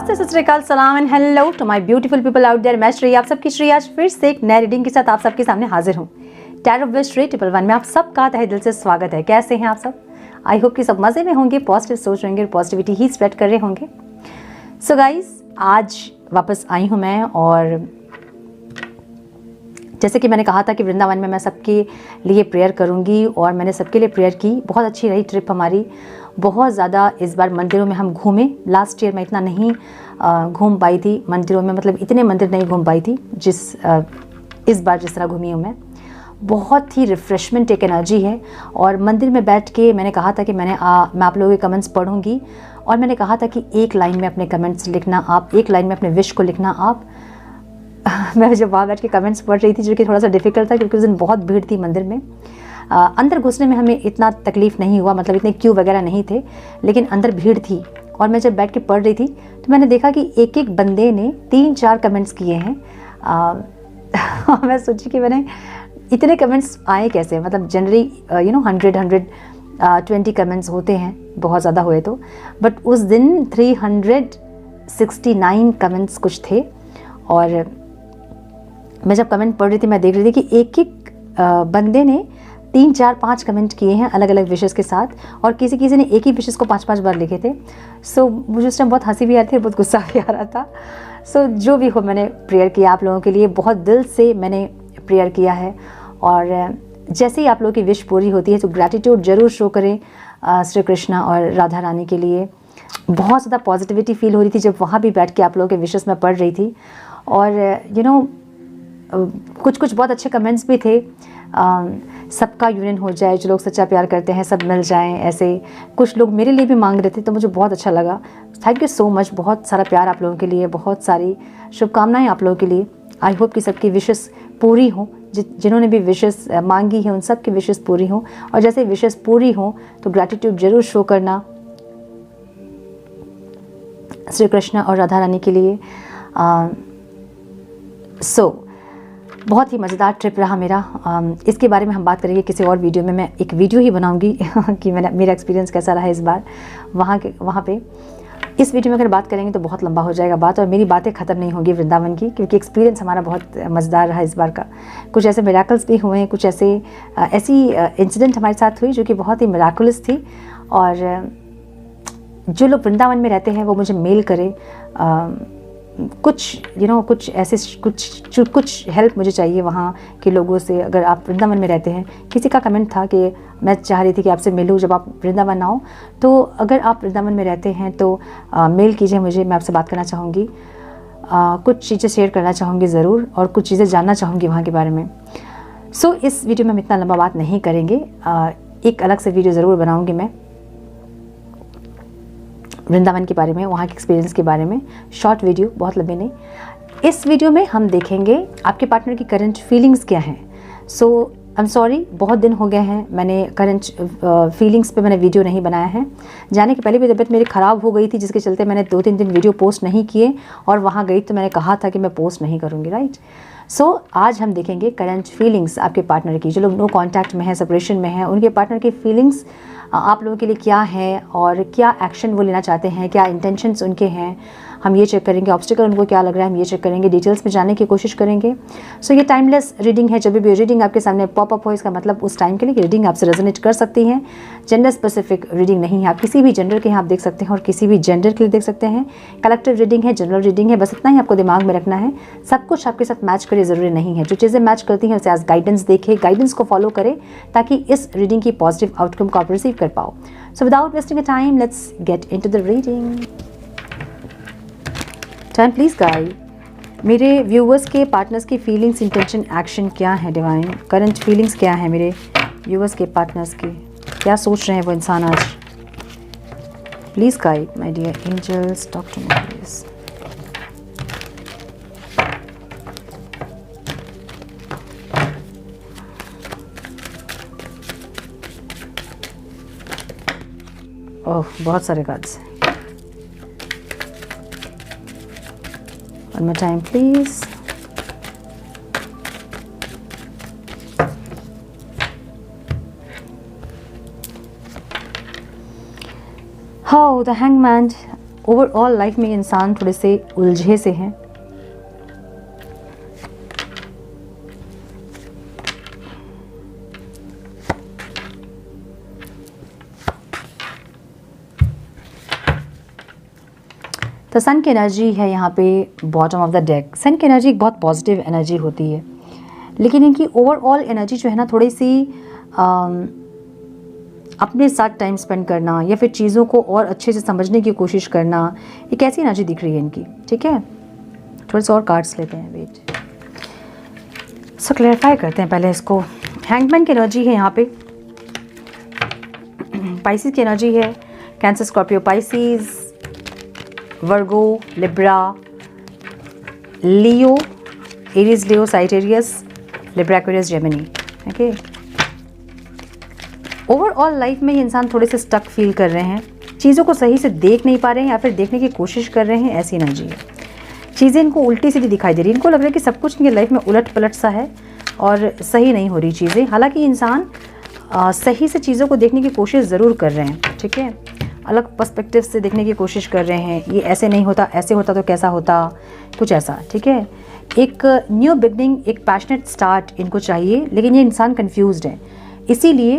नमस्ते, सत श्री अकाल, सलाम and hello to my beautiful people out there. मैं श्री, आप सबकी श्री आज फिर से एक नए रीडिंग के साथ आप सबके सामने हाजिर हूँ। टैरो विद श्री 111 में आप सबका तहे दिल से स्वागत है। कैसे हैं आप सब? आई होप कि सब मज़े में होंगे, पॉजिटिव सोच रहेंगे और पॉजिटिविटी ही स्प्रेड कर रहे होंगे। सो गाइज, आज वापस आई हूँ मैं, और जैसे कि मैंने कहा था कि वृंदावन में मैं सबके लिए प्रेयर करूँगी, और मैंने सबके लिए प्रेयर की। बहुत अच्छी रही ट्रिप हमारी, बहुत ज़्यादा इस बार मंदिरों में हम घूमे। लास्ट ईयर मैं इतना नहीं घूम पाई थी मंदिरों में, मतलब इतने मंदिर नहीं घूम पाई थी इस बार जिस तरह घूमी हूँ मैं। बहुत ही रिफ़्रेशमेंट एक एनर्जी है। और मंदिर में बैठ के मैंने कहा था कि मैं आप लोगों के कमेंट्स पढ़ूंगी, और मैंने कहा था कि एक लाइन में अपने कमेंट्स लिखना आप, एक लाइन में अपने विश को लिखना आप। मैं जब वहाँ बैठ के कमेंट्स पढ़ रही थी, जो कि थोड़ा सा डिफ़िकल्ट था क्योंकि उस दिन बहुत भीड़ थी मंदिर में। अंदर घुसने में हमें इतना तकलीफ़ नहीं हुआ, मतलब इतने क्यू वगैरह नहीं थे, लेकिन अंदर भीड़ थी। और मैं जब बैठ के पढ़ रही थी तो मैंने देखा कि एक एक बंदे ने 3-4 कमेंट्स किए हैं। मैं सोची कि मैंने इतने कमेंट्स आए कैसे, मतलब जनरली 120 कमेंट्स होते हैं बहुत ज़्यादा हुए तो, बट उस दिन 369 कमेंट्स कुछ थे। और मैं जब कमेंट पढ़ रही थी मैं देख रही थी कि एक एक बंदे ने 3-4-5 कमेंट किए हैं अलग अलग विशेस के साथ, और किसी किसी ने एक ही विशेस को 5-5 बार लिखे थे। सो मुझे उस टाइम बहुत हंसी भी आ रही थी, बहुत गुस्सा भी आ रहा था। सो जो भी हो, मैंने प्रेयर किया आप लोगों के लिए, बहुत दिल से मैंने प्रेयर किया है। और जैसे ही आप लोगों की विश पूरी होती है तो ग्रैटिट्यूड ज़रूर शो करें श्री कृष्णा और राधा रानी के लिए। बहुत ज़्यादा पॉजिटिविटी फील हो रही थी जब वहाँ भी बैठ के आप लोगों के विशेस में पढ़ रही थी। और कुछ बहुत अच्छे कमेंट्स भी थे। सबका यूनियन हो जाए, जो लोग सच्चा प्यार करते हैं सब मिल जाएं, ऐसे कुछ लोग मेरे लिए भी मांग रहे थे, तो मुझे बहुत अच्छा लगा। थैंक यू सो मच, बहुत सारा प्यार आप लोगों के लिए, बहुत सारी शुभकामनाएं आप लोगों के लिए। आई होप कि सबकी विशेस पूरी हों, जिन्होंने भी विशेस मांगी है उन सब की विशेस पूरी हों। और जैसे विशेस पूरी हों तो ग्रैटिट्यूड ज़रूर शो करना श्री कृष्ण और राधा रानी के लिए। बहुत ही मज़ेदार ट्रिप रहा मेरा। इसके बारे में हम बात करेंगे किसी और वीडियो में। मैं एक वीडियो ही बनाऊंगी कि मेरा एक्सपीरियंस कैसा रहा इस बार वहाँ पे। इस वीडियो में अगर बात करेंगे तो बहुत लंबा हो जाएगा बात, और मेरी बातें ख़त्म नहीं होगी वृंदावन की, क्योंकि एक्सपीरियंस हमारा बहुत मज़ेदार रहा इस बार का। कुछ ऐसे मिराकल्स भी हुए, कुछ ऐसी इंसिडेंट हमारे साथ हुई जो कि बहुत ही मिराकुलस थी। और जो लोग वृंदावन में रहते हैं वो मुझे मेल करें। कुछ हेल्प मुझे चाहिए वहाँ के लोगों से। अगर आप वृंदावन में रहते हैं, किसी का कमेंट था कि मैं चाह रही थी कि आपसे मिलूँ जब आप वृंदावन आओ, तो अगर आप वृंदावन में रहते हैं तो मेल कीजिए मुझे, मैं आपसे बात करना चाहूँगी। कुछ चीज़ें शेयर करना चाहूँगी ज़रूर, और कुछ चीज़ें जानना चाहूँगी वहाँ के बारे में। सो इस वीडियो में हम इतना लंबा बात नहीं करेंगे, एक अलग से वीडियो ज़रूर बनाऊँगी मैं वृंदावन के बारे में, वहाँ के एक्सपीरियंस के बारे में। शॉर्ट वीडियो, बहुत लंबी नहीं। इस वीडियो में हम देखेंगे आपके पार्टनर की करंट फीलिंग्स क्या हैं। सो आई एम सॉरी, बहुत दिन हो गए हैं मैंने करंट फीलिंग्स पे मैंने वीडियो नहीं बनाया है। जाने के पहले भी तबीयत मेरी ख़राब हो गई थी, जिसके चलते मैंने 2-3 दिन वीडियो पोस्ट नहीं किए, और वहाँ गई तो मैंने कहा था कि मैं पोस्ट नहीं करूँगी, राइट। सो आज हम देखेंगे करंट फीलिंग्स आपके पार्टनर की। जो लोग नो कॉन्टैक्ट में हैं, सेपरेशन में हैं, उनके पार्टनर की फीलिंग्स आप लोगों के लिए क्या है, और क्या एक्शन वो लेना चाहते हैं, क्या इंटेंशंस उनके हैं, हम ये चेक करेंगे। ऑब्स्टिकल उनको क्या लग रहा है हम ये चेक करेंगे, डिटेल्स में जानने की कोशिश करेंगे। सो ये टाइमलेस रीडिंग है। जब भी रीडिंग आपके सामने पॉपअप हो, इसका मतलब उस टाइम के लिए रीडिंग आपसे रेजोनेट कर सकती है। जेंडर स्पेसिफिक रीडिंग नहीं है, आप किसी भी जेंडर के यहाँ आप देख सकते हैं और किसी भी जेंडर के लिए देख सकते हैं। कलेक्टिव रीडिंग है, जनरल रीडिंग है, बस इतना ही आपको दिमाग में रखना है। सब कुछ आपके साथ मैच करे ज़रूरी नहीं है। जो चीज़ें मैच करती हैं उसे एज गाइडेंस देखें, गाइडेंस को फॉलो करें, ताकि इस रीडिंग की पॉजिटिव आउटकम को आप रिसीव कर पाओ। So without wasting a time, let's get into the reading. Time please guide. मेरे व्यूवर्स के पार्टनर्स की फीलिंग्स, इंटेंशन, एक्शन क्या है डिवाइन? करंट फीलिंग्स क्या है मेरे व्यूवर्स के पार्टनर्स की? क्या सोच रहे हैं वो इंसान आज? Please guide my dear angels, talk to me please. Oh, बहुत सारे cards. One more time please. Oh, the Hangman. Overall life में ये इंसान थोड़े से उलझे से हैं। तो सन की एनर्जी है यहाँ पे बॉटम ऑफ द डेक। सन की एनर्जी एक बहुत पॉजिटिव एनर्जी होती है, लेकिन इनकी ओवरऑल एनर्जी जो है ना थोड़ी सी अपने साथ टाइम स्पेंड करना या फिर चीज़ों को और अच्छे से समझने की कोशिश करना, एक ऐसी एनर्जी दिख रही है इनकी। ठीक है, थोड़े से और कार्ड्स लेते हैं, वेट। सो क्लैरिफाई करते हैं पहले इसको। हैंगमैन की एनर्जी है यहाँ पे, पाइसिस की एनर्जी है, Cancer, Scorpio, Pisces, Virgo, Libra, Leo, Aries, Leo, Sagittarius, Libra, Aquarius, Gemini. Okay, overall life में ये इंसान थोड़े से स्टक फील कर रहे हैं, चीज़ों को सही से देख नहीं पा रहे हैं या फिर देखने की कोशिश कर रहे हैं, ऐसी एनर्जी है। चीज़ें इनको उल्टी सीधी दिखाई दे रही है, इनको लग रहा है कि सब कुछ इनकी लाइफ में उलट पलट सा है और सही नहीं हो रही चीज़ें। हालांकि इंसान सही से चीज़ों को देखने की कोशिश ज़रूर कर रहे हैं। ठीक है, अलग पर्सपेक्टिव से देखने की कोशिश कर रहे हैं, ये ऐसे नहीं होता, ऐसे होता तो कैसा होता, कुछ ऐसा। ठीक है, एक न्यू बिगनिंग, एक पैशनेट स्टार्ट इनको चाहिए, लेकिन ये इंसान कंफ्यूज्ड है, इसीलिए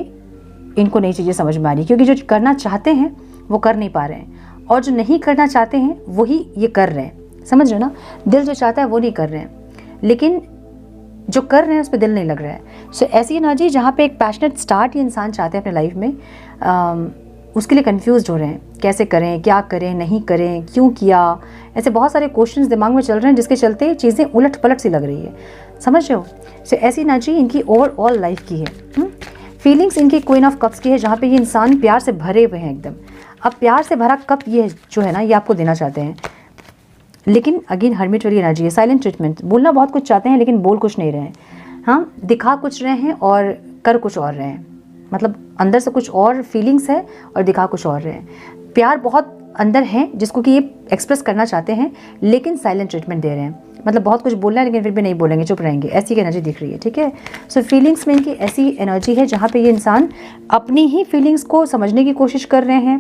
इनको नई चीज़ें समझ में आ रही, क्योंकि जो करना चाहते हैं वो कर नहीं पा रहे हैं और जो नहीं करना चाहते हैं वही ये कर रहे हैं। समझ रहे हो ना, दिल जो चाहता है वो नहीं कर रहे हैं, लेकिन जो कर रहे हैं उस पर दिल नहीं लग रहा है। सो ऐसी एनर्जी जहाँ पे एक पैशनेट स्टार्ट ये इंसान चाहते हैं अपने लाइफ में, उसके लिए कंफ्यूज हो रहे हैं, कैसे करें, क्या करें, नहीं करें, क्यों किया, ऐसे बहुत सारे क्वेश्चंस दिमाग में चल रहे हैं जिसके चलते चीज़ें उलट पलट सी लग रही है। समझ रहे हो? सो ऐसी एनर्जी इनकी ओवरऑल लाइफ की है। फीलिंग्स इनकी क्वीन ऑफ कप्स की है, जहाँ पे ये इंसान प्यार से भरे हुए हैं एकदम। अब प्यार से भरा कप ये जो है ना, ये आपको देना चाहते हैं, लेकिन अगेन हर्मिट वाली एनर्जी है, साइलेंट ट्रीटमेंट। बोलना बहुत कुछ चाहते हैं लेकिन बोल कुछ नहीं रहे हैं। हाँ, दिखा कुछ रहे हैं और कर कुछ और रहे हैं, मतलब अंदर से कुछ और फीलिंग्स है और दिखा कुछ और रहे हैं। प्यार बहुत अंदर है जिसको कि ये एक्सप्रेस करना चाहते हैं, लेकिन साइलेंट ट्रीटमेंट दे रहे हैं, मतलब बहुत कुछ बोलना है लेकिन फिर भी नहीं बोलेंगे, चुप रहेंगे, ऐसी की एनर्जी दिख रही है। ठीक है, सो फीलिंग्स में इनकी ऐसी एनर्जी है जहाँ पे ये इंसान अपनी ही फीलिंग्स को समझने की कोशिश कर रहे हैं।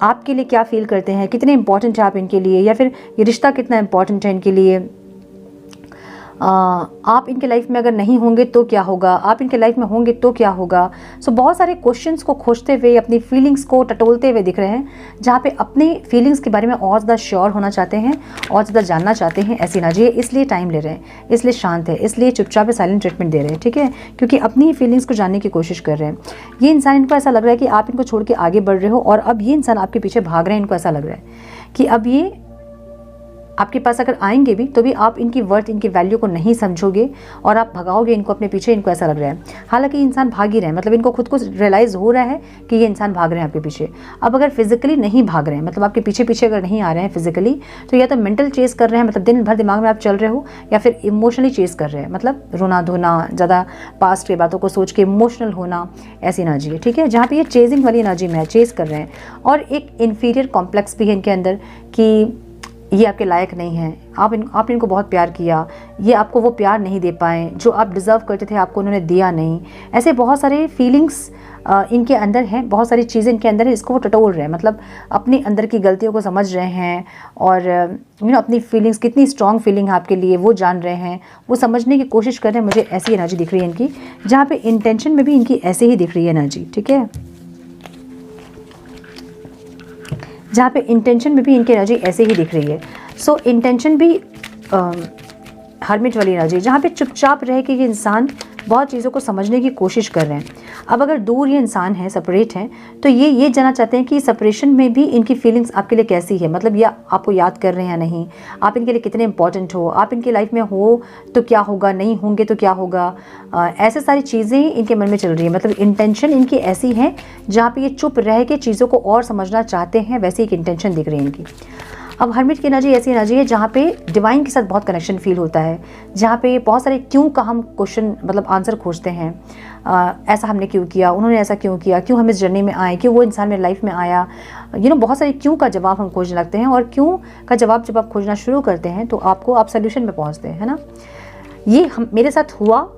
आपके लिए क्या फील करते हैं, कितने इंपॉर्टेंट है आप इनके लिए, या फिर ये रिश्ता कितना इंपॉर्टेंट है इनके लिए। आप इनके लाइफ में अगर नहीं होंगे तो क्या होगा, आप इनके लाइफ में होंगे तो क्या होगा। सो बहुत सारे क्वेश्चंस को खोजते हुए, अपनी फीलिंग्स को टटोलते हुए दिख रहे हैं, जहाँ पे अपनी फीलिंग्स के बारे में और ज़्यादा श्योर होना चाहते हैं और ज़्यादा जानना चाहते हैं। ऐसी एनर्जी है, इसलिए टाइम ले रहे हैं, इसलिए शांत है, इसलिए चुपचाप साइलेंट ट्रीटमेंट दे रहे हैं। ठीक है, क्योंकि अपनी फीलिंग्स को जानने की कोशिश कर रहे हैं। ये इंसान, इनको ऐसा लग रहा है कि आप इनको छोड़ के आगे बढ़ रहे हो और अब ये इंसान आपके पीछे भाग रहे हैं। इनको ऐसा लग रहा है कि अब ये आपके पास अगर आएंगे भी तो भी आप इनकी वर्थ, इनकी वैल्यू को नहीं समझोगे और आप भगाओगे इनको अपने पीछे। इनको ऐसा लग रहा है, हालांकि इंसान भाग ही रहे हैं, मतलब इनको खुद को रियलाइज़ हो रहा है कि ये इंसान भाग रहे हैं आपके पीछे। अब अगर फिजिकली नहीं भाग रहे हैं, मतलब आपके पीछे पीछे अगर नहीं आ रहे हैं फिजिकली, तो या तो मेंटल चेस कर रहे हैं, मतलब दिन भर दिमाग में आप चल रहे हो, या फिर इमोशनली चेस कर रहे हैं, मतलब रोना धोना, ज़्यादा पास्ट की बातों को सोच के इमोशनल होना, ऐसी एनर्जी है। ठीक है, जहाँ पे ये चेजिंग वाली एनर्जी में है, चेस कर रहे हैं। और एक इन्फीरियर कॉम्प्लेक्स भी है इनके अंदर कि ये आपके लायक नहीं है, आपने इनको बहुत प्यार किया, ये आपको वो प्यार नहीं दे पाए जो आप डिज़र्व करते थे, आपको उन्होंने दिया नहीं। ऐसे बहुत सारे फीलिंग्स इनके अंदर हैं, बहुत सारी चीज़ें इनके अंदर है, इसको वो टटोल रहे हैं, मतलब अपनी अंदर की गलतियों को समझ रहे हैं और अपनी फीलिंग्स, कितनी स्ट्रॉन्ग फीलिंग है आपके लिए वो जान रहे हैं, वो समझने की कोशिश कर रहे हैं। मुझे ऐसी एनर्जी दिख रही है इनकी, जहाँ पे इंटेंशन में भी इनकी ऐसे ही दिख रही है एनर्जी। ठीक है, जहाँ पे इंटेंशन में भी इनकी एनर्जी ऐसे ही दिख रही है। सो इंटेंशन भी हर्मिट वाली एनर्जी, जहाँ पे चुपचाप रह के ये इंसान बहुत चीज़ों को समझने की कोशिश कर रहे हैं। अब अगर दूर ये इंसान है, सेपरेट हैं, तो ये जानना चाहते हैं कि सेपरेशन में भी इनकी फीलिंग्स आपके लिए कैसी है, मतलब ये आपको याद कर रहे हैं या नहीं, आप इनके लिए कितने इंपॉर्टेंट हो, आप इनकी लाइफ में हो तो क्या होगा, नहीं होंगे तो क्या होगा। ऐसे सारी चीज़ें इनके मन में चल रही है, मतलब इंटेंशन इनकी ऐसी है जहाँ पर ये चुप रह के चीज़ों को और समझना चाहते हैं, वैसी एक इंटेंशन दिख रही है इनकी। अब हर्मिट की एनर्जी ऐसी एनर्जी है जहाँ पे डिवाइन के साथ बहुत कनेक्शन फील होता है, जहाँ पे बहुत सारे क्यों का हम क्वेश्चन, मतलब आंसर खोजते हैं। ऐसा हमने क्यों किया, उन्होंने ऐसा क्यों किया, क्यों हम इस जर्नी में आए, क्यों वो इंसान मेरी लाइफ में आया। बहुत सारे क्यों का जवाब हम खोजने लगते हैं, और क्यों का जवाब जब आप खोजना शुरू करते हैं तो आप सोल्यूशन में पहुँचते हैं, है ना। ये मेरे साथ हुआ,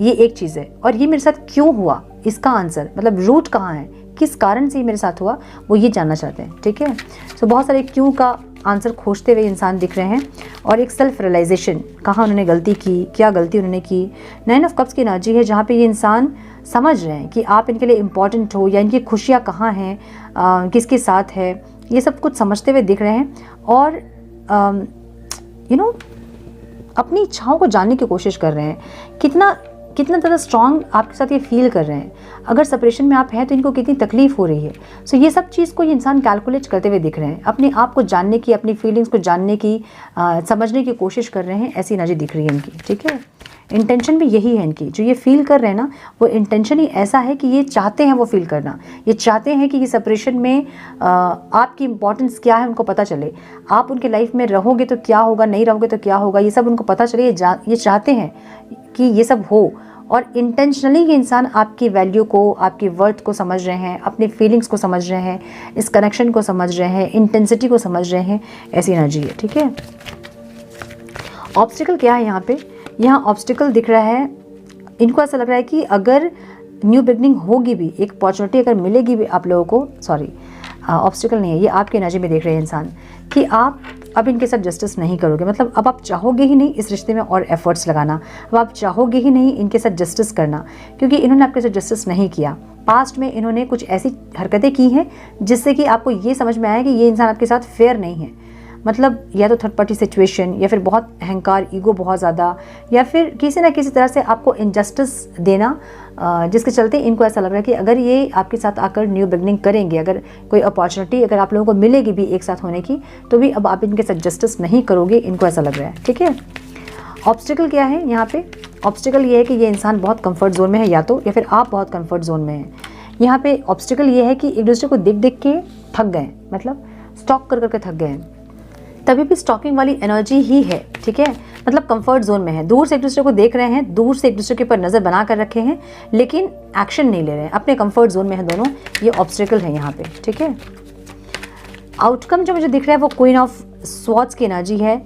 ये एक चीज़ है, और ये मेरे साथ क्यों हुआ, इसका आंसर, मतलब रूट कहाँ है, किस कारण से ये मेरे साथ हुआ, वो ये जानना चाहते हैं। ठीक है, सो बहुत सारे क्यों का आंसर खोजते हुए इंसान दिख रहे हैं और एक सेल्फ रियलाइजेशन, कहाँ उन्होंने गलती की, क्या गलती उन्होंने की। 9 ऑफ कप्स की एनर्जी है जहाँ पे ये इंसान समझ रहे हैं कि आप इनके लिए इम्पॉर्टेंट हो या इनकी खुशियाँ कहाँ हैं, किसके साथ है, ये सब कुछ समझते हुए दिख रहे हैं और अपनी इच्छाओं को जानने की कोशिश कर रहे हैं। कितना ज़्यादा स्ट्रॉन्ग आपके साथ ये फील कर रहे हैं, अगर सेपरेशन में आप हैं तो इनको कितनी तकलीफ हो रही है। सो ये सब चीज़ को ये इंसान कैलकुलेट करते हुए दिख रहे हैं, अपने आप को जानने की, अपनी फीलिंग्स को जानने की, समझने की कोशिश कर रहे हैं, ऐसी एनर्जी दिख रही है इनकी। ठीक है, इंटेंशन भी यही है इनकी, जो ये फील कर रहे हैं ना, वो इंटेंशन ही ऐसा है कि ये चाहते हैं वो फील करना, ये चाहते हैं कि ये सेपरेशन में आपकी इंपॉर्टेंस क्या है उनको पता चले, आप उनके लाइफ में रहोगे तो क्या होगा, नहीं रहोगे तो क्या होगा, ये सब उनको पता चले। ये चाहते हैं कि ये सब हो और इंटेंशनली ये इंसान आपकी वैल्यू को, आपकी वर्थ को समझ रहे हैं, अपनी फीलिंग्स को समझ रहे हैं, इस कनेक्शन को समझ रहे हैं, इंटेंसिटी को समझ रहे हैं, ऐसी एनर्जी है। ठीक है, ऑब्स्टिकल क्या है यहाँ पे? यहाँ ऑब्स्टिकल दिख रहा है, इनको ऐसा लग रहा है कि अगर न्यू बिगनिंग होगी भी, एक अपॉर्चुनिटी अगर मिलेगी भी आप लोगों को, सॉरी ऑब्स्टिकल नहीं है, ये आपकी एनर्जी में देख रहे हैं इंसान कि आप अब इनके साथ जस्टिस नहीं करोगे, मतलब अब आप चाहोगे ही नहीं इस रिश्ते में और एफर्ट्स लगाना, अब आप चाहोगे ही नहीं इनके साथ जस्टिस करना, क्योंकि इन्होंने आपके साथ जस्टिस नहीं किया। पास्ट में इन्होंने कुछ ऐसी हरकतें की हैं जिससे कि आपको ये समझ में आया कि ये इंसान आपके साथ फेयर नहीं है, मतलब या तो थर्ड पार्टी सिचुएशन, या फिर बहुत अहंकार, ईगो बहुत ज़्यादा, या फिर किसी ना किसी तरह से आपको इनजस्टिस देना, जिसके चलते इनको ऐसा लग रहा है कि अगर ये आपके साथ आकर न्यू बिगनिंग करेंगे, अगर कोई अपॉर्चुनिटी अगर आप लोगों को मिलेगी भी एक साथ होने की, तो भी अब आप इनके साथ जस्टिस नहीं करोगे, इनको ऐसा लग रहा है। ठीक है, ऑब्स्टिकल क्या है यहाँ पे? ऑब्स्टिकल ये है कि ये इंसान बहुत कंफर्ट जोन में है, या फिर आप बहुत कंफर्ट जोन में हैं। यहाँ पे ऑब्स्टिकल ये है कि एक दूसरे को देख देख के थक गए, मतलब स्टॉक कर करके थक गए हैं, तभी भी स्टॉकिंग वाली एनर्जी ही है। ठीक है, मतलब कंफर्ट जोन में है, दूर से एक दूसरे को देख रहे हैं, दूर से एक दूसरे के ऊपर नज़र बना कर रखे हैं, लेकिन एक्शन नहीं ले रहे हैं, अपने कंफर्ट जोन में है दोनों। ये ऑब्स्टिकल है यहाँ पे। ठीक है, आउटकम जो मुझे दिख रहा है वो क्वीन ऑफ स्वॉर्ड्स की एनर्जी है,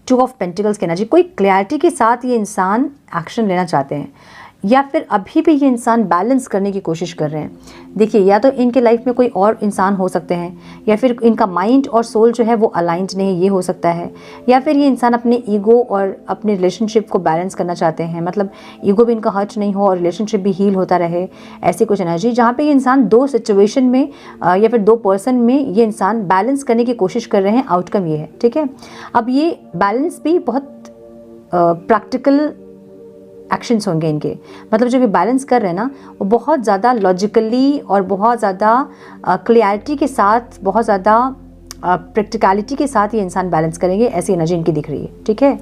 2 ऑफ पेंटिकल्स की एनर्जी। कोई क्लैरिटी के साथ ये इंसान एक्शन लेना चाहते हैं, या फिर अभी भी ये इंसान बैलेंस करने की कोशिश कर रहे हैं। देखिए, या तो इनके लाइफ में कोई और इंसान हो सकते हैं, या फिर इनका माइंड और सोल जो है वो अलाइंड नहीं है, ये हो सकता है, या फिर ये इंसान अपने ईगो और अपने रिलेशनशिप को बैलेंस करना चाहते हैं, मतलब ईगो भी इनका हर्ट नहीं हो और रिलेशनशिप भी हील होता रहे, ऐसी कुछ एनर्जी जहाँ पे ये इंसान 2 सिचुएशन में या फिर 2 पर्सन में ये इंसान बैलेंस करने की कोशिश कर रहे हैं। आउटकम ये है। ठीक है, अब ये बैलेंस भी बहुत प्रैक्टिकल एक्शंस होंगे इनके, मतलब जो भी बैलेंस कर रहे हैं ना, वो बहुत ज़्यादा लॉजिकली और बहुत ज़्यादा क्लियरिटी के साथ, बहुत ज़्यादा प्रैक्टिकलिटी के साथ ये इंसान बैलेंस करेंगे, ऐसी एनर्जी इनकी दिख रही है। ठीक है,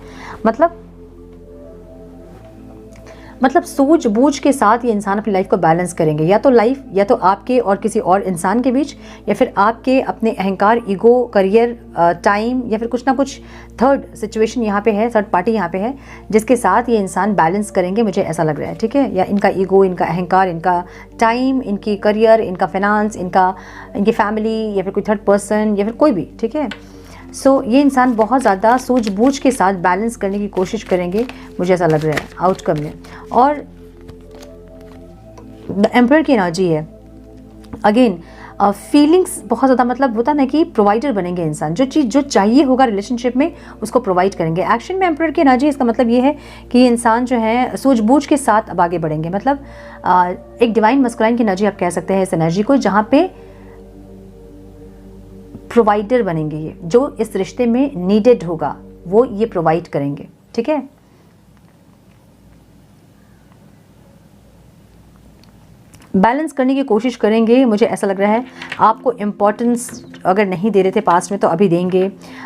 मतलब सूझबूझ के साथ ये इंसान अपनी लाइफ को बैलेंस करेंगे, या तो आपके और किसी और इंसान के बीच, या फिर आपके अपने अहंकार, ईगो, करियर, टाइम, या फिर कुछ ना कुछ थर्ड सिचुएशन यहाँ पे है, थर्ड पार्टी यहाँ पे है, जिसके साथ ये इंसान बैलेंस करेंगे, मुझे ऐसा लग रहा है। ठीक है, या इनका ईगो, इनका अहंकार, इनका टाइम, इनकी करियर, इनका फाइनेंस, इनकी फैमिली, या फिर कोई थर्ड पर्सन, या फिर कोई भी। ठीक है, सो ये इंसान बहुत ज़्यादा सूझबूझ के साथ बैलेंस करने की कोशिश करेंगे, मुझे ऐसा लग रहा है आउटकम में। और द एम्परर की एनर्जी है, अगेन फीलिंग्स बहुत ज़्यादा, मतलब होता ना कि प्रोवाइडर बनेंगे इंसान, जो चीज़ जो चाहिए होगा रिलेशनशिप में उसको प्रोवाइड करेंगे। एक्शन में एम्परर की एनर्जी, इसका मतलब ये है कि इंसान जो है सूझबूझ के साथ अब आगे बढ़ेंगे, मतलब एक डिवाइन मस्कुलाइन की एनर्जी आप कह सकते हैं इस एनर्जी को, जहाँ पे प्रोवाइडर बनेंगे, ये जो इस रिश्ते में नीडेड होगा वो ये प्रोवाइड करेंगे। ठीक है, बैलेंस करने की कोशिश करेंगे, मुझे ऐसा लग रहा है। आपको इम्पोर्टेंस अगर नहीं दे रहे थे पास्ट में तो अभी देंगे,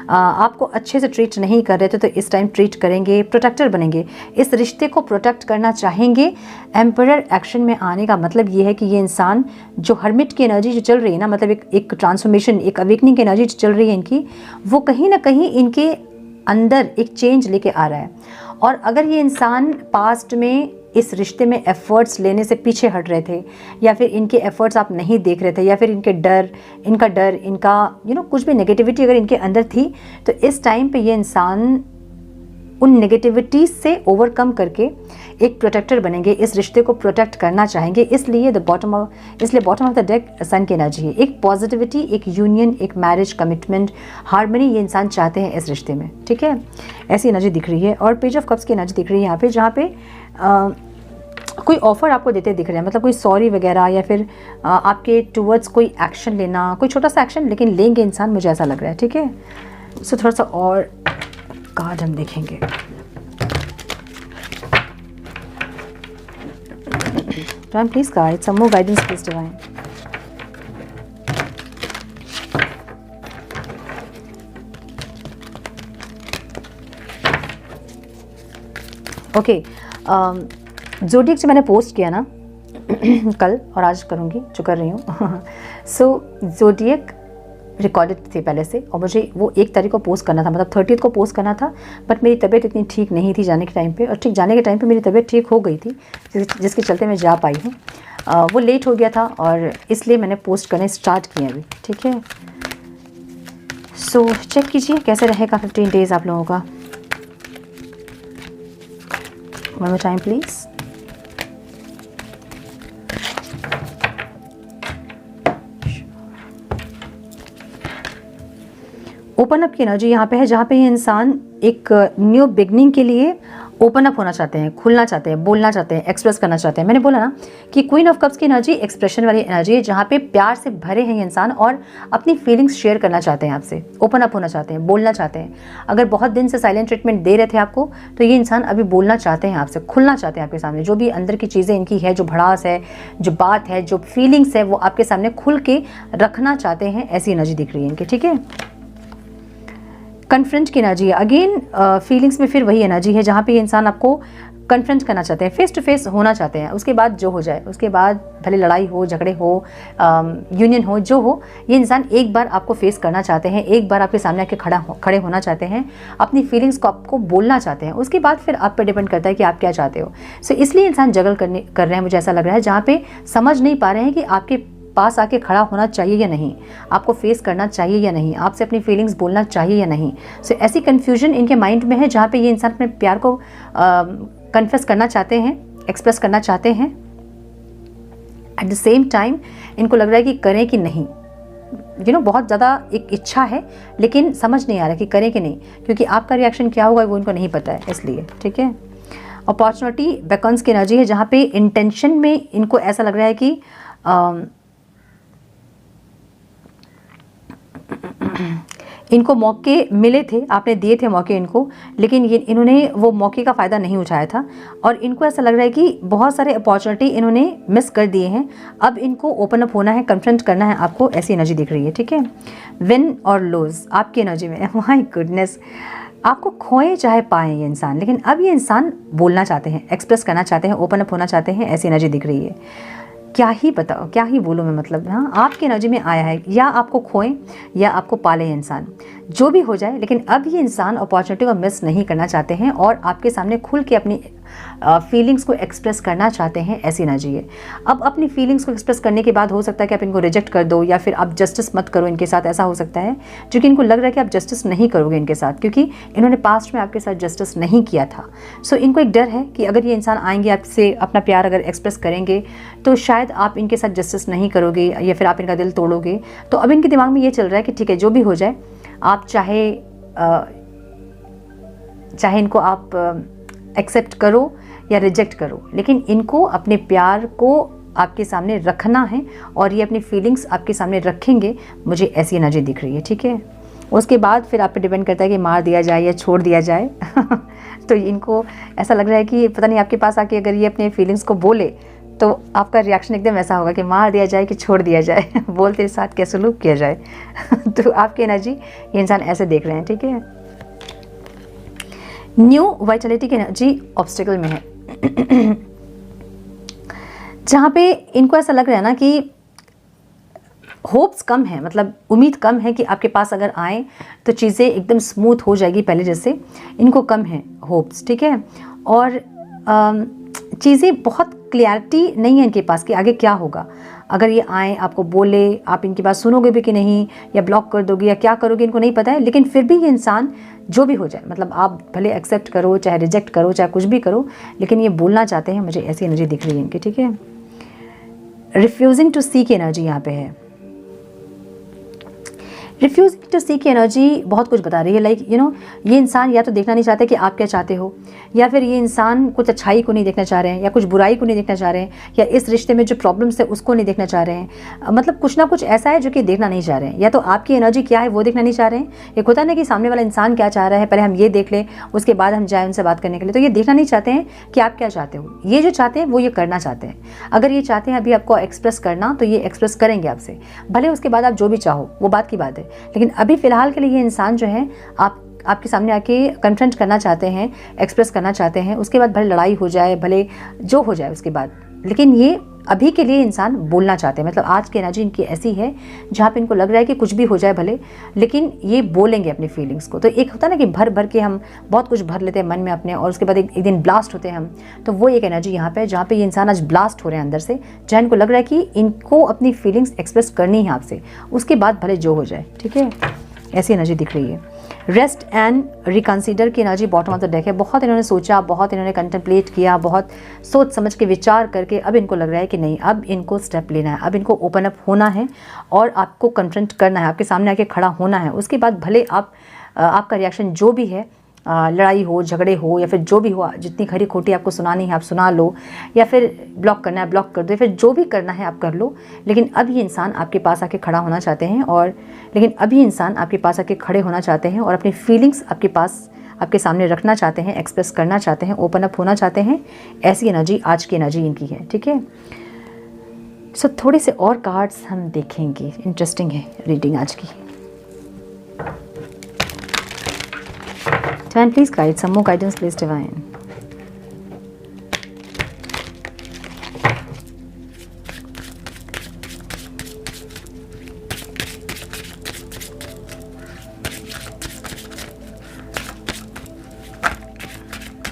आपको अच्छे से ट्रीट नहीं कर रहे थे तो इस टाइम ट्रीट करेंगे, प्रोटेक्टर बनेंगे, इस रिश्ते को प्रोटेक्ट करना चाहेंगे। एम्परर एक्शन में आने का मतलब ये है कि ये इंसान जो हर्मिट की एनर्जी जो चल रही है ना, मतलब एक ट्रांसफॉर्मेशन, एक अवेकनिंग की एनर्जी जो चल रही है इनकी, वो कहीं ना कहीं इनके अंदर एक चेंज लेके आ रहा है। और अगर ये इंसान पास्ट में इस रिश्ते में एफर्ट्स लेने से पीछे हट रहे थे, या फिर इनके एफर्ट्स आप नहीं देख रहे थे, या फिर इनका कुछ भी नेगेटिविटी अगर इनके अंदर थी, तो इस टाइम पे ये इंसान उन नेगेटिविटीज से ओवरकम करके एक प्रोटेक्टर बनेंगे, इस रिश्ते को प्रोटेक्ट करना चाहेंगे। इसलिए बॉटम ऑफ द डेक सन की एनर्जी है। एक पॉजिटिविटी, एक यूनियन, एक मैरिज, कमिटमेंट, हार्मनी ये इंसान चाहते हैं इस रिश्ते में, ठीक है। ऐसी एनर्जी दिख रही है। और पेज ऑफ कप्स की एनर्जी दिख रही है यहाँ पे, जहाँ पे कोई ऑफर आपको देते दिख रहे हैं, मतलब कोई सॉरी वगैरह, या फिर आपके टूवर्ड्स कोई एक्शन लेना, कोई छोटा सा एक्शन, लेकिन लेंगे इंसान, मुझे ऐसा लग रहा है, ठीक है। सो थोड़ा सा और कार्ड हम देखेंगे। Divine, please guide some more guidance, please Divine. Okay, zodiac जो मैंने पोस्ट किया ना कल और आज करूँगी, जो कर रही हूँ। सो ज़ोडिएक रिकॉर्डेड थे पहले से, और मुझे वो 1 तारीख को पोस्ट करना था, मतलब 30 को पोस्ट करना था, बट मेरी तबीयत इतनी ठीक नहीं थी जाने के टाइम पे, और ठीक जाने के टाइम पे मेरी तबीयत ठीक हो गई थी, जिसके चलते मैं जा पाई हूँ। वो लेट हो गया था और इसलिए मैंने पोस्ट करने स्टार्ट किए अभी, ठीक है। सो चेक कीजिए कैसे रहेगा 15 डेज़ आप लोगों का। One more time please. Open up की एनर्जी यहाँ पे है, जहाँ पे ये इंसान एक न्यू बिगनिंग के लिए ओपन अप होना चाहते हैं, खुलना चाहते हैं, बोलना चाहते हैं, एक्सप्रेस करना चाहते हैं। मैंने बोला ना कि क्वीन ऑफ कप्स की एनर्जी एक्सप्रेशन वाली एनर्जी है, जहाँ पे प्यार से भरे हैं ये इंसान और अपनी फीलिंग्स शेयर करना चाहते हैं आपसे, ओपन अप होना चाहते हैं, बोलना चाहते हैं। अगर बहुत दिन से साइलेंट ट्रीटमेंट दे रहे थे आपको, तो ये इंसान अभी बोलना चाहते हैं आपसे, खुलना चाहते हैं आपके सामने। जो भी अंदर की चीज़ें इनकी है, जो भड़ास है, जो बात है, जो फीलिंग्स है, वो आपके सामने खुल के रखना चाहते हैं। ऐसी एनर्जी दिख रही है इनकी, ठीक है। कन्फ्रंट की एनर्जी है, अगेन फीलिंग्स में फिर वही एनर्जी है, जहाँ पे ये इंसान आपको कन्फ्रंट करना चाहते हैं, फेस टू फेस होना चाहते हैं। उसके बाद जो हो जाए, उसके बाद भले लड़ाई हो, झगड़े हो, यूनियन हो, जो हो, ये इंसान एक बार आपको फेस करना चाहते हैं, एक बार आपके सामने आके खड़े होना चाहते हैं, अपनी फीलिंग्स को आपको बोलना चाहते हैं। उसके बाद फिर आप पे डिपेंड करता है कि आप क्या चाहते हो। सो इसलिए इंसान जगल कर रहे हैं, मुझे ऐसा लग रहा है, जहाँ पे समझ नहीं पा रहे हैं कि आपके पास आके खड़ा होना चाहिए या नहीं, आपको फेस करना चाहिए या नहीं, आपसे अपनी फीलिंग्स बोलना चाहिए या नहीं। सो ऐसी कन्फ्यूजन इनके माइंड में है, जहाँ पे ये इंसान अपने प्यार को कन्फेस करना चाहते हैं, एक्सप्रेस करना चाहते हैं। एट द सेम टाइम इनको लग रहा है कि करें कि नहीं, बहुत ज़्यादा एक इच्छा है, लेकिन समझ नहीं आ रहा कि करें कि नहीं, क्योंकि आपका रिएक्शन क्या होगा वो इनको नहीं पता है, इसलिए, ठीक है। अपॉर्चुनिटी बेकन्स की एनर्जी है, जहाँ पे इंटेंशन में इनको ऐसा लग रहा है कि इनको मौके मिले थे, आपने दिए थे मौके इनको, लेकिन इन्होंने वो मौके का फ़ायदा नहीं उठाया था, और इनको ऐसा लग रहा है कि बहुत सारे अपॉर्चुनिटी इन्होंने मिस कर दिए हैं। अब इनको ओपन अप होना है, कन्फ्रंट करना है आपको, ऐसी एनर्जी दिख रही है, ठीक है। विन और लूज आपकी एनर्जी में, माय गुडनेस, आपको खोए चाहे पाएँ ये इंसान, लेकिन अब ये इंसान बोलना चाहते हैं, एक्सप्रेस करना चाहते हैं, ओपन अप होना चाहते हैं, ऐसी एनर्जी दिख रही है। क्या ही बताओ, क्या ही बोलूँ मैं, मतलब हाँ, आपकी एनर्जी में आया है, या आपको खोएं या आपको पाले इंसान, जो भी हो जाए, लेकिन अब ये इंसान अपॉर्चुनिटी को मिस नहीं करना चाहते हैं और आपके सामने खुल के अपनी फीलिंग्स को एक्सप्रेस करना चाहते हैं, ऐसी एनर्जी है। अब अपनी फीलिंग्स को एक्सप्रेस करने के बाद हो सकता है कि आप इनको रिजेक्ट कर दो, या फिर आप जस्टिस मत करो इनके साथ, ऐसा हो सकता है, क्योंकि इनको लग रहा है कि आप जस्टिस नहीं करोगे इनके साथ, क्योंकि इन्होंने पास्ट में आपके साथ जस्टिस नहीं किया था। सो इनको एक डर है कि अगर ये इंसान आएंगे, आपसे अपना प्यार अगर एक्सप्रेस करेंगे, तो शायद आप इनके साथ जस्टिस नहीं करोगे, या फिर आप इनका दिल तोड़ोगे। तो अब इनके दिमाग में ये चल रहा है कि ठीक है, जो भी हो जाए, आप चाहे इनको आप एक्सेप्ट करो या रिजेक्ट करो, लेकिन इनको अपने प्यार को आपके सामने रखना है, और ये अपनी फीलिंग्स आपके सामने रखेंगे, मुझे ऐसी एनर्जी दिख रही है, ठीक है। उसके बाद फिर आप पे डिपेंड करता है कि मार दिया जाए या छोड़ दिया जाए। तो इनको ऐसा लग रहा है कि पता नहीं, आपके पास आके अगर ये अपने फीलिंग्स को बोले, तो आपका रिएक्शन एकदम ऐसा होगा कि मार दिया जाए कि छोड़ दिया जाए, बोलते साथ क्या सलूक किया जाए। तो आपकी एनर्जी ये इंसान ऐसे देख रहे हैं, ठीक है। न्यू वाइटलिटी की एनर्जी ऑब्स्टिकल में है, जहाँ पे इनको ऐसा लग रहा है ना कि होप्स कम है, मतलब उम्मीद कम है कि आपके पास अगर आए तो चीज़ें एकदम स्मूथ हो जाएगी पहले जैसे, इनको कम है होप्स, ठीक है। और चीज़ें बहुत क्लैरिटी नहीं है इनके पास कि आगे क्या होगा। अगर ये आए आपको बोले, आप इनकी बात सुनोगे भी कि नहीं, या ब्लॉक कर दोगे या क्या करोगे, इनको नहीं पता है। लेकिन फिर भी ये इंसान जो भी हो जाए, मतलब आप भले एक्सेप्ट करो, चाहे रिजेक्ट करो, चाहे कुछ भी करो, लेकिन ये बोलना चाहते हैं। मुझे ऐसी एनर्जी दिख रही है इनकी, ठीक है। रिफ्यूजिंग टू सी की एनर्जी यहाँ पे है। रिफ्यूजिंग टू सी की एनर्जी बहुत कुछ बता रही है। लाइक ये इंसान या तो देखना नहीं चाहते कि आप क्या चाहते हो, या फिर ये इंसान कुछ अच्छाई को नहीं देखना चाह रहे हैं, या कुछ बुराई को नहीं देखना चाह रहे हैं, या इस रिश्ते में जो प्रॉब्लम्स है उसको नहीं देखना चाह रहे हैं। मतलब कुछ ना कुछ ऐसा है जो कि देखना नहीं चाह रहे हैं। या तो आपकी एनर्जी क्या है वो देखना नहीं चाह रहे हैं। एक होता है ना कि सामने वाला इंसान क्या चाह रहा है, पहले हम ये देख लें, उसके बाद हम जाए उनसे बात करने के लिए। तो ये देखना नहीं चाहते हैं कि आप क्या चाहते हो। ये जो चाहते हैं वो ये करना चाहते हैं। अगर ये चाहते हैं अभी आपको एक्सप्रेस करना, तो ये एक्सप्रेस करेंगे आपसे, भले उसके बाद आप जो भी चाहो, वो बात की बात है। लेकिन अभी फिलहाल के लिए ये इंसान जो है आपके सामने आके कन्फ्रंट करना चाहते हैं, एक्सप्रेस करना चाहते हैं। उसके बाद भले लड़ाई हो जाए, भले जो हो जाए उसके बाद, लेकिन ये अभी के लिए इंसान बोलना चाहते हैं। मतलब आज की एनर्जी इनकी ऐसी है जहाँ पे इनको लग रहा है कि कुछ भी हो जाए भले, लेकिन ये बोलेंगे अपनी फीलिंग्स को। तो एक होता है ना कि भर भर के हम बहुत कुछ भर लेते हैं मन में अपने, और उसके बाद एक दिन ब्लास्ट होते हैं हम। तो वो एक एनर्जी यहाँ पे, जहाँ पे ये इंसान आज ब्लास्ट हो रहे हैं अंदर से, जहाँ इनको लग रहा है कि इनको अपनी फीलिंग्स एक्सप्रेस करनी है आपसे, उसके बाद भले जो हो जाए, ठीक है। ऐसी एनर्जी दिख रही है। रेस्ट एंड रिकंसीडर की energy bottom of the deck है। बहुत इन्होंने सोचा, बहुत इन्होंने कंटेम्पलेट किया, बहुत सोच समझ के विचार करके अब इनको लग रहा है कि नहीं, अब इनको स्टेप लेना है, अब इनको ओपन अप होना है और आपको कन्फ्रंट करना है, आपके सामने आके खड़ा होना है। उसके बाद भले आपका रिएक्शन जो भी है, लड़ाई हो, झगड़े हो, या फिर जो भी हो, जितनी खरी खोटी आपको सुनानी है आप सुना लो, या फिर ब्लॉक करना है ब्लॉक कर दो, या फिर जो भी करना है आप कर लो। लेकिन अब ये इंसान आपके पास आके खड़ा होना चाहते हैं, और लेकिन अभी इंसान आपके पास आके खड़े होना चाहते हैं और अपनी फीलिंग्स आपके पास, आपके सामने रखना चाहते हैं, एक्सप्रेस करना चाहते हैं, ओपन अप होना चाहते हैं। ऐसी एनर्जी आज की एनर्जी इनकी है, ठीक है। सो थोड़े से और कार्ड्स हम देखेंगे। इंटरेस्टिंग है रीडिंग आज की। Divine, please guide, some more guidance please Divine.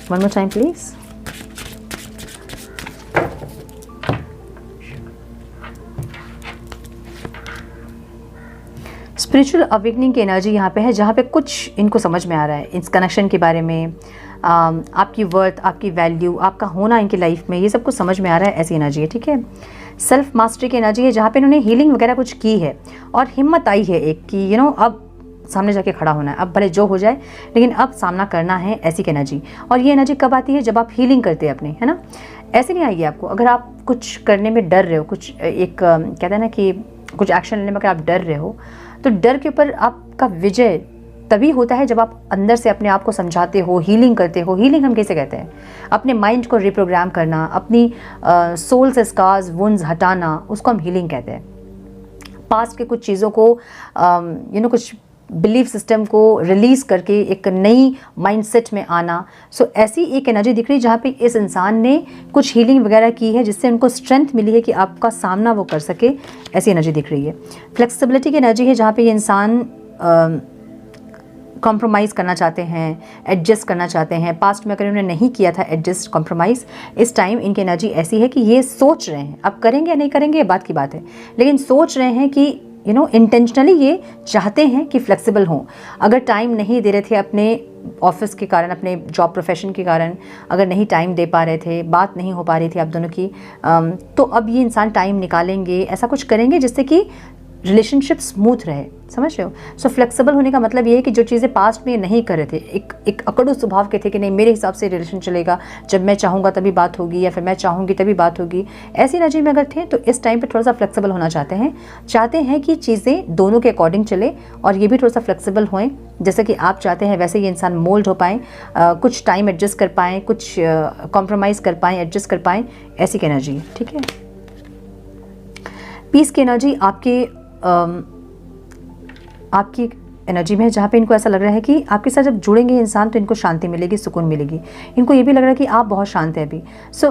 One more time please. Spiritual awakening की एनर्जी यहाँ पे है, जहाँ पे कुछ इनको समझ में आ रहा है इस कनेक्शन के बारे में, आपकी वर्थ, आपकी वैल्यू, आपका होना इनकी लाइफ में, ये सब कुछ समझ में आ रहा है। ऐसी एनर्जी है, ठीक है। सेल्फ मास्टरी की एनर्जी है, जहाँ पे इन्होंने हीलिंग वगैरह कुछ की है और हिम्मत आई है एक कि अब सामने जाके खड़ा होना है, अब भले जो हो जाए लेकिन अब सामना करना है। ऐसी की एनर्जी। और ये एनर्जी कब आती है? जब आप हीलिंग करते हैं अपने, है ना। ऐसे नहीं आएगी आपको अगर आप कुछ करने में डर रहे हो, कुछ एक कहते हैं ना कि कुछ एक्शन लेने में अगर आप डर रहे हो, तो डर के ऊपर आपका विजय तभी होता है जब आप अंदर से अपने आप को समझाते हो, हीलिंग करते हो। हीलिंग हम कैसे कहते हैं? अपने माइंड को रिप्रोग्राम करना, अपनी सोल से स्कार्स, वुंड्स हटाना, उसको हम हीलिंग कहते हैं। पास्ट के कुछ चीज़ों को कुछ बिलीफ सिस्टम को रिलीज़ करके एक नई माइंडसेट में आना। सो ऐसी एक एनर्जी दिख रही है जहाँ पे इस इंसान ने कुछ हीलिंग वगैरह की है, जिससे उनको स्ट्रेंथ मिली है कि आपका सामना वो कर सके। ऐसी एनर्जी दिख रही है। फ्लेक्सिबिलिटी की एनर्जी है, जहाँ पे ये इंसान कॉम्प्रोमाइज़ करना चाहते हैं, एडजस्ट करना चाहते हैं। पास्ट में अगर उन्होंने नहीं किया था एडजस्ट, कॉम्प्रोमाइज़, इस टाइम इनकी एनर्जी ऐसी है कि ये सोच रहे हैं, अब करेंगे या नहीं करेंगे ये बात की बात है, लेकिन सोच रहे हैं कि इंटेंशनली ये चाहते हैं कि फ्लेक्सिबल हों। अगर टाइम नहीं दे रहे थे अपने ऑफिस के कारण, अपने जॉब प्रोफेशन के कारण, अगर नहीं टाइम दे पा रहे थे, बात नहीं हो पा रही थी आप दोनों की, तो अब ये इंसान टाइम निकालेंगे, ऐसा कुछ करेंगे जिससे कि रिलेशनशिप स्मूथ रहे। समझ रहे हो? सो फ्लेक्सिबल होने का मतलब ये है कि जो चीज़ें पास्ट में नहीं कर रहे थे, एक अकड़ू स्वभाव के थे कि नहीं मेरे हिसाब से रिलेशन चलेगा, जब मैं चाहूँगा तभी बात होगी, या फिर मैं चाहूँगी तभी बात होगी, ऐसी एनर्जी में अगर थे, तो इस टाइम पे थोड़ा सा फ्लेक्सिबल होना चाहते हैं कि चीज़ें दोनों के अकॉर्डिंग चले, और ये भी थोड़ा सा फ्लेक्सिबल होएं, जैसे कि आप चाहते हैं वैसे ये इंसान मोल्ड हो पाएँ, कुछ टाइम एडजस्ट कर पाएँ, कुछ कॉम्प्रोमाइज़ कर पाएँ, एडजस्ट कर पाएँ। ऐसी की एनर्जी, ठीक है। पीस की एनर्जी आपकी एनर्जी में है, जहाँ पे इनको ऐसा लग रहा है कि आपके साथ जब जुड़ेंगे इंसान तो इनको शांति मिलेगी, सुकून मिलेगी। इनको ये भी लग रहा है कि आप बहुत शांत हैं अभी। सो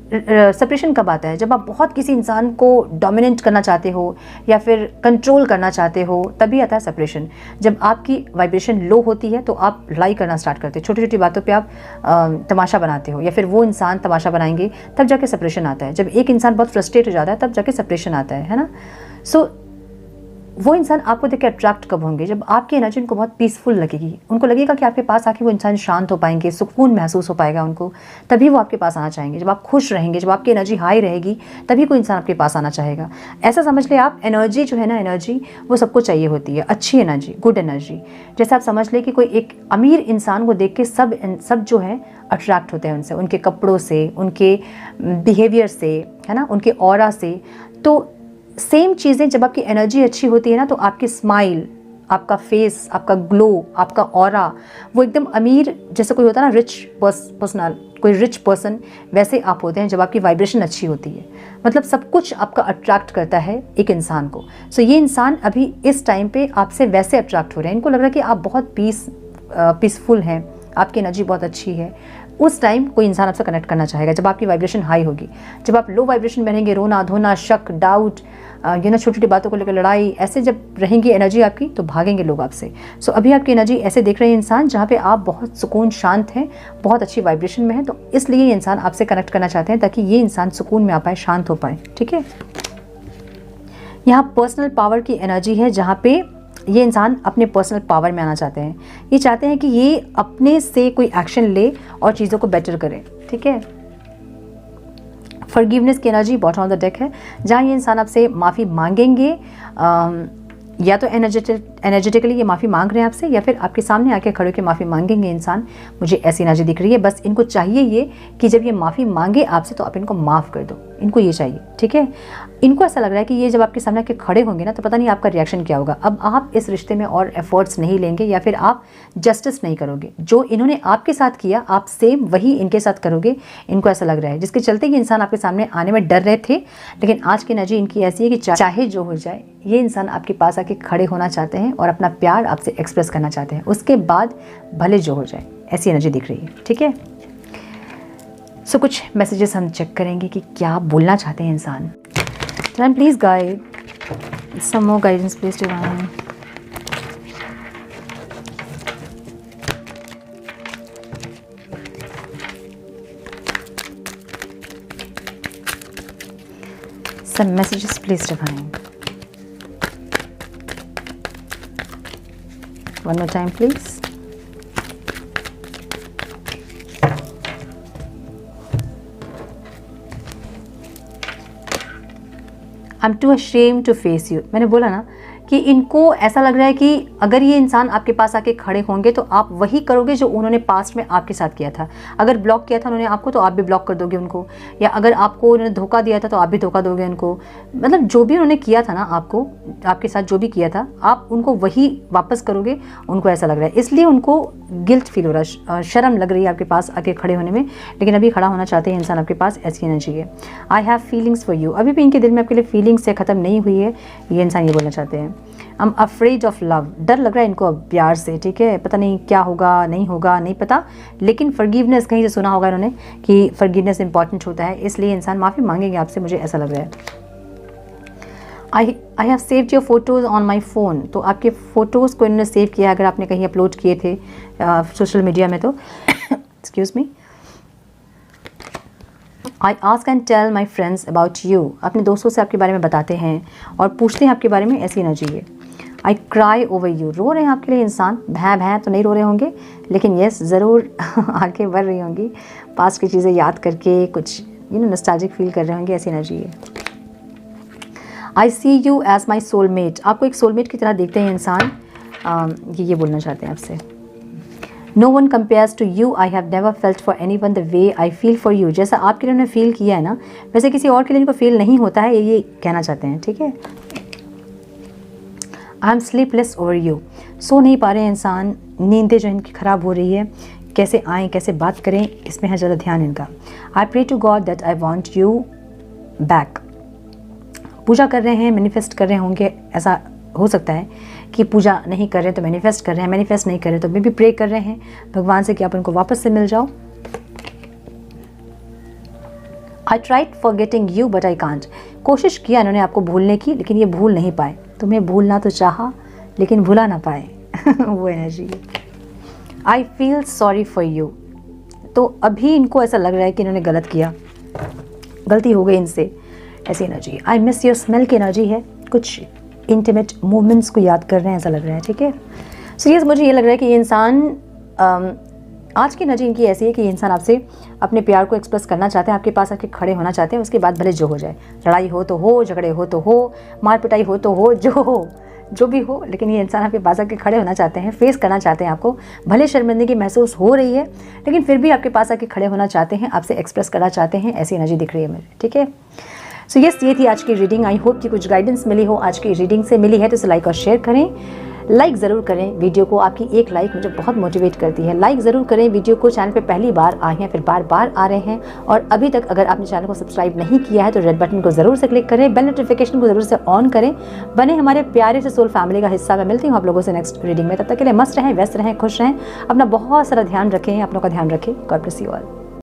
सेपरेशन कब आता है? जब आप बहुत किसी इंसान को डोमिनेट करना चाहते हो या फिर कंट्रोल करना चाहते हो, तभी आता है सेपरेशन। जब आपकी वाइब्रेशन लो होती है तो आप लड़ाई करना स्टार्ट करते हो, छोटी छोटी बातों पे आप तमाशा बनाते हो या फिर वो इंसान तमाशा बनाएंगे, तब जाके सेपरेशन आता है। जब एक इंसान बहुत फ्रस्ट्रेट हो जाता है तब जाके सेपरेशन आता है ना। सो वो इंसान आपको देख के अट्रैक्ट कब होंगे? जब आपकी एनर्जी उनको बहुत पीसफुल लगेगी, उनको लगेगा कि आपके पास आके वो इंसान शांत हो पाएंगे, सुकून महसूस हो पाएगा उनको, तभी वो आपके पास आना चाहेंगे। जब आप खुश रहेंगे, जब आपकी एनर्जी हाई रहेगी, तभी कोई इंसान आपके पास आना चाहेगा। ऐसा समझ ले आप, एनर्जी जो है ना, एनर्जी वो सबको चाहिए होती है, अच्छी एनर्जी, गुड एनर्जी। जैसे आप समझ ले कि कोई एक अमीर इंसान को देख के सब जो है अट्रैक्ट होते हैं उनसे, उनके कपड़ों से, उनके बिहेवियर से, है ना, उनके ऑरा से। तो सेम चीज़ें जब आपकी एनर्जी अच्छी होती है ना, तो आपकी स्माइल, आपका फेस, आपका ग्लो, आपका ऑरा, वो एकदम अमीर जैसे कोई होता है ना, रिच पर्सनल, कोई रिच पर्सन, वैसे आप होते हैं जब आपकी वाइब्रेशन अच्छी होती है। मतलब सब कुछ आपका अट्रैक्ट करता है एक इंसान को। सो ये इंसान अभी इस टाइम पे आपसे वैसे अट्रैक्ट हो रहे हैं, इनको लग रहा है कि आप बहुत पीसफुल हैं, आपकी एनर्जी बहुत अच्छी है। उस टाइम कोई इंसान आपसे कनेक्ट करना चाहेगा जब आपकी वाइब्रेशन हाई होगी। जब आप लो वाइब्रेशन में रहेंगे, रोना धोना, शक, डाउट, छोटी छोटी बातों को लेकर लड़ाई, ऐसे जब रहेंगी एनर्जी आपकी, तो भागेंगे लोग आपसे। सो अभी आपकी एनर्जी ऐसे देख रहे हैं इंसान जहाँ पे आप बहुत सुकून, शांत हैं, बहुत अच्छी वाइब्रेशन में हैं, तो इसलिए ये इंसान आपसे कनेक्ट करना चाहते हैं ताकि ये इंसान सुकून में आ पाए, शांत हो पाए। ठीक है, यहाँ पर्सनल पावर की एनर्जी है जहाँ पे ये इंसान अपने पर्सनल पावर में आना चाहते हैं। ये चाहते हैं कि ये अपने से कोई एक्शन ले और चीज़ों को बेटर करे। ठीक है, फॉरगिवनेस की energy bottom of the deck है, जहाँ ये इंसान आपसे माफ़ी मांगेंगे, या तो एनर्जेटिकली ये माफ़ी मांग रहे हैं आपसे, या फिर आपके सामने आके खड़े होकर माफ़ी मांगेंगे इंसान। मुझे ऐसी एनर्जी दिख रही है। बस इनको चाहिए ये कि जब ये माफ़ी मांगे आपसे तो आप इनको माफ़ कर दो, इनको ये चाहिए। ठीक है, इनको ऐसा लग रहा है कि ये जब आपके सामने आके खड़े होंगे ना, तो पता नहीं आपका रिएक्शन क्या होगा। अब आप इस रिश्ते में और एफर्ट्स नहीं लेंगे या फिर आप जस्टिस नहीं करोगे। जो इन्होंने आपके साथ किया, आप सेम वही इनके साथ करोगे, इनको ऐसा लग रहा है। जिसके चलते ये इंसान आपके सामने आने में डर रहे थे, लेकिन आज की एनर्जी इनकी ऐसी है कि चाहे जो हो जाए, ये इंसान आपके पास आके खड़े होना चाहते हैं और अपना प्यार आपसे एक्सप्रेस करना चाहते हैं। उसके बाद भले जो हो जाए, ऐसी एनर्जी दिख रही है। ठीक है, सो कुछ मैसेजेस हम चेक करेंगे कि क्या बोलना चाहते हैं इंसान। Then please guide some more guidance, please divine. Some messages, please divine. One more time, please. I'm too ashamed to face you. मैंने बोला ना कि इनको ऐसा लग रहा है कि अगर ये इंसान आपके पास आके खड़े होंगे तो आप वही करोगे जो उन्होंने पास्ट में आपके साथ किया था। अगर ब्लॉक किया था उन्होंने आपको, तो आप भी ब्लॉक कर दोगे उनको, या अगर आपको उन्होंने धोखा दिया था तो आप भी धोखा दोगे उनको। मतलब जो भी उन्होंने किया था ना आपको, आपके साथ जो भी किया था, आप उनको वही वापस करोगे, उनको ऐसा लग रहा है। इसलिए उनको गिल्ट फील हो रहा है, शर्म लग रही है आपके पास आके खड़े होने में, लेकिन अभी खड़ा होना चाहते हैं इंसान आपके पास। ऐसी एनर्जी है। I have feelings for you. अभी भी इनके दिल में आपके लिए फीलिंग्स से ख़त्म नहीं हुई है। ये इंसान ये बोलना चाहते हैं, I am afraid of love. डर लग रहा है इनको अब प्यार से। ठीक है, पता नहीं क्या होगा, नहीं होगा, नहीं पता, लेकिन फॉरगिवनेस कहीं से सुना होगा इन्होंने कि फॉरगिवनेस इंपॉर्टेंट होता है, इसलिए इंसान माफ़ी मांगेंगे आपसे, मुझे ऐसा लग रहा है। I have saved your photos on my phone. तो आपके फ़ोटोज़ को इन्होंने सेव किया, अगर आपने कहीं अपलोड किए थे सोशल मीडिया में तो। Excuse me. I ask and tell my friends about you. अपने दोस्तों से आपके बारे में बताते हैं और पूछते हैं आपके बारे में। ऐसी एनर्जी है। I cry over you. रो रहे हैं आपके लिए इंसान। भैं भैं तो नहीं रो रहे होंगे, लेकिन येस ज़रूर आंखें भर रही होंगी, पास्ट की चीज़ें याद करके कुछ नॉस्टैल्जिक फील कर रहे होंगे। ऐसी एनर्जी है। आई सी यू एज माई सोलमेट। आपको एक सोलमेट की तरह देखते हैं इंसान। ये बोलना चाहते हैं आपसे। No one compares to you. I have never felt for anyone the way I feel for you. जैसा आपके लिए उन्होंने फील किया है ना, वैसे किसी और के लिए इनको फील नहीं होता है, ये कहना चाहते हैं। ठीक है, I am sleepless over you. सो नहीं पा रहे हैं इंसान, नींदें जो इनकी ख़राब हो रही है, कैसे आएँ, कैसे बात करें, इसमें है ज़्यादा ध्यान इनका। I pray to God that I want you back. पूजा कर रहे हैं, मैनिफेस्ट कर रहे होंगे। ऐसा हो सकता है कि पूजा नहीं कर रहे तो मैनिफेस्ट कर रहे हैं, मैनिफेस्ट नहीं कर रहे तो मे भी प्रे कर रहे हैं भगवान से कि आप उनको वापस से मिल जाओ। I tried forgetting you but I can't. कोशिश किया इन्होंने आपको भूलने की, लेकिन ये भूल नहीं पाए। तुम्हें भूलना तो चाहा लेकिन भुला ना पाए। वो energy. I feel sorry for you. तो अभी इनको ऐसा लग रहा है कि इन्होंने गलत किया, गलती हो गई इनसे, ऐसी energy. I miss your smell की एनर्जी है, कुछ इंटीमेट मूवमेंट्स को याद कर रहे हैं ऐसा लग रहा है, ठीक है। सीरियस मुझे ये लग रहा है कि ये इंसान, आज की एनर्जी इनकी ऐसी है कि ये इंसान आपसे अपने प्यार को एक्सप्रेस करना चाहते हैं, आपके पास आके खड़े होना चाहते हैं, उसके बाद भले जो हो जाए, लड़ाई हो तो हो, झगड़े हो तो हो, मार पिटाई हो तो हो, जो भी हो, लेकिन ये इंसान आपके पास आके खड़े होना चाहते हैं, फेस करना चाहते हैं आपको। भले शर्मिंदगी महसूस हो रही है, लेकिन फिर भी आपके पास आके खड़े होना चाहते हैं, आपसे एक्सप्रेस करना चाहते हैं, ऐसी एनर्जी दिख रही है मुझे, ठीक है। सो यस, ये थी आज की रीडिंग। आई होप कि कुछ गाइडेंस मिली हो, आज की रीडिंग से मिली है तो इसे लाइक और शेयर करें। लाइक ज़रूर करें वीडियो को, आपकी एक लाइक मुझे बहुत मोटिवेट करती है। लाइक ज़रूर करें वीडियो को। चैनल पे पहली बार आए हैं, फिर बार बार आ रहे हैं और अभी तक अगर आपने चैनल को सब्सक्राइब नहीं किया है तो रेड बटन को ज़रूर से क्लिक करें, बेल नोटिफिकेशन को ज़रूर से ऑन करें, बने हमारे प्यारे से सोल फैमिली का हिस्सा। मैं मिलती हूँ आप लोगों से नेक्स्ट रीडिंग में। तब तक के लिए मस्त रहें, व्यस्त रहें, खुश रहें, अपना बहुत सारा ध्यान रखें, अपनों का ध्यान रखें। God bless you all.